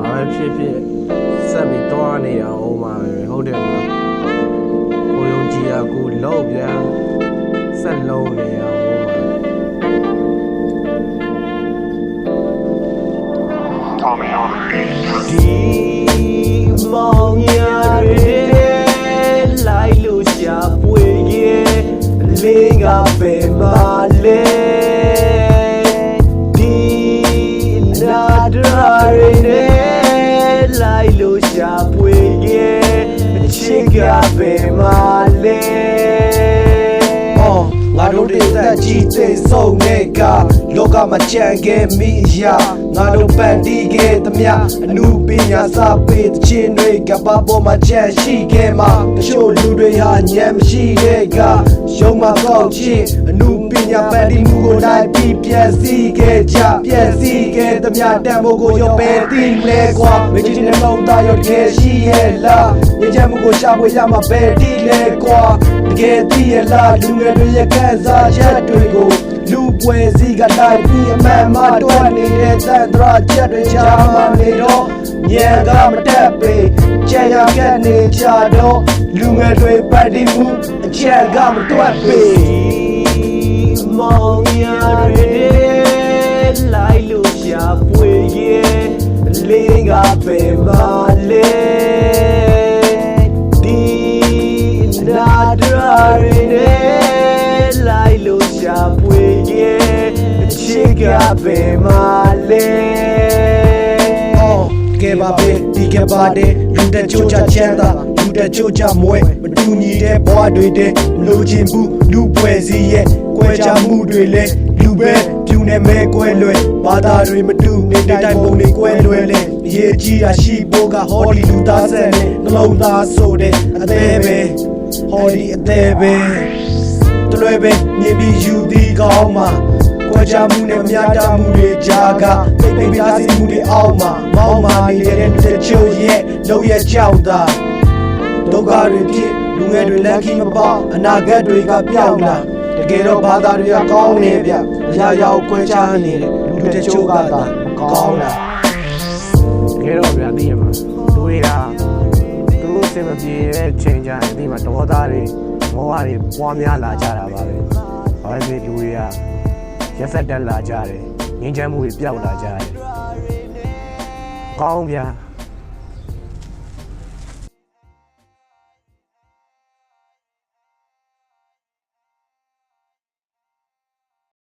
ဘာပဲဖြစ်ဖြစ်ဆက်ပြီးသွားနေရအောင်ပါပဲဟုတ်တယ်ကွာကိုယုံကြည်ရကိုလောက်ပြန်ဆက်လုံးနေရအောင်ပါဒီမောင်ရရဲလိုက်လို့ရှာပွေရဲ့လေးကပဲမလဲဒီနာဒရာရဲလိုက်လို့ရှာပွေရဲ့ချစ်ကပဲမလဲငါတို့တွေတက်ကြီးသိဆုံးနေကလောကမှာကြံခဲ့မိရာငါတို့ပန်တီးခဲ့သမျှအနုပညာစာပေသချင်းတွေကဘာပေါ်မှာကြံရှိခဲ့မှာတချို့လူတွေဟာညံမရှိတဲ့ကရုံမှာကောက်ချင်းအနုပညာပန်တီးမှုကိုလိုက်ပြီးပြည့်စည်ခဲ့ကြပြည့်စည်ခဲ့သမျှတန်ဖို့ကိုရောပဲသိလဲကွာမကြီးတဲ့မောင်သားရောတကယ်ရှိရဲ့လားညချမ်းမှုကိုရှာဖွေရမှာပဲသိလဲကွာတကယ်သိရဲ့လားလူငယ်တွေရဲ့ခံစားချက်တွေကိုလူပွဲစည်းကလိုက်ပြီးအမှန်မှတွက်နေတဲ့သံသရာချက်တွေချာမှနေတော့ညံကမတက်ပေကြံရခဲ့နေကြတော့လူငယ်တွေပတ်တည်မှုအချက်ကမတွက်ပေမောင်ရရဲလိုက်လို့ရှာပွေရဲ့လေးကပဲမလဲဒီနာဒရာရဲလိုက်လို့ရှာပွေရဲ့ချစ်ကပဲမလဲကဲပါပဲဒီကပါတဲ့လူတချို့ချချမ်းသာလူတချို့ချမွဲမတူညီတဲ့ဘဝတွေတဲ့လိုချင်ဘူးလူပွဲစည်းရဲ့ကွဲခြားမှုတွေလဲလူပဲပြူနေမဲကွဲလွယ်ဘာသာတွေမတူနေတိုင်းပုံတွေကွဲလွယ်လဲအရေးကြီးတာရှိဖို့ကဟောဒီလူသားဆက်နဲ့နှလုံးသားဆိုတဲ့အသေးပဲဟောဒီအသေးပဲတလွဲပဲမြင်ပြီးယူသည်ကောင်းမှာကွာကြမှုနဲ့မြတ်တာမှုတွေကြားကပိတ်ပိတ်ပြားစီမှုတွေအောက်မှာမောင်းမာနေတဲ့တချို့ရဲ့လုံရဲ့ကြောက်တာဒုက္ခတွေဖြစ်လူငယ်တွေလက်ခီးမပေါအနာဂတ်တွေကပြောင်းလာတကယ်တော့ဘာသာတွေကကောင်းနေဗျအရာရာကိုကွဲခြားနေတဲ့လူတချို့ကသာကောင်းတာတကယ်တော့ဗျာသိရမှာလူတွေကသူတို့စင်မပြေတဲ့ချိန်ကြရင်ဒီမှာဒေါသတွေမောဟတွေပွားများလာကြတာပါပဲ။ဘာပဲလူတွေကရက်ဆက်တက်လာကြတယ်။ငြိမ်းချမ်းမှုတွေပျောက်လာကြတယ်။ကောင်းဗျာ။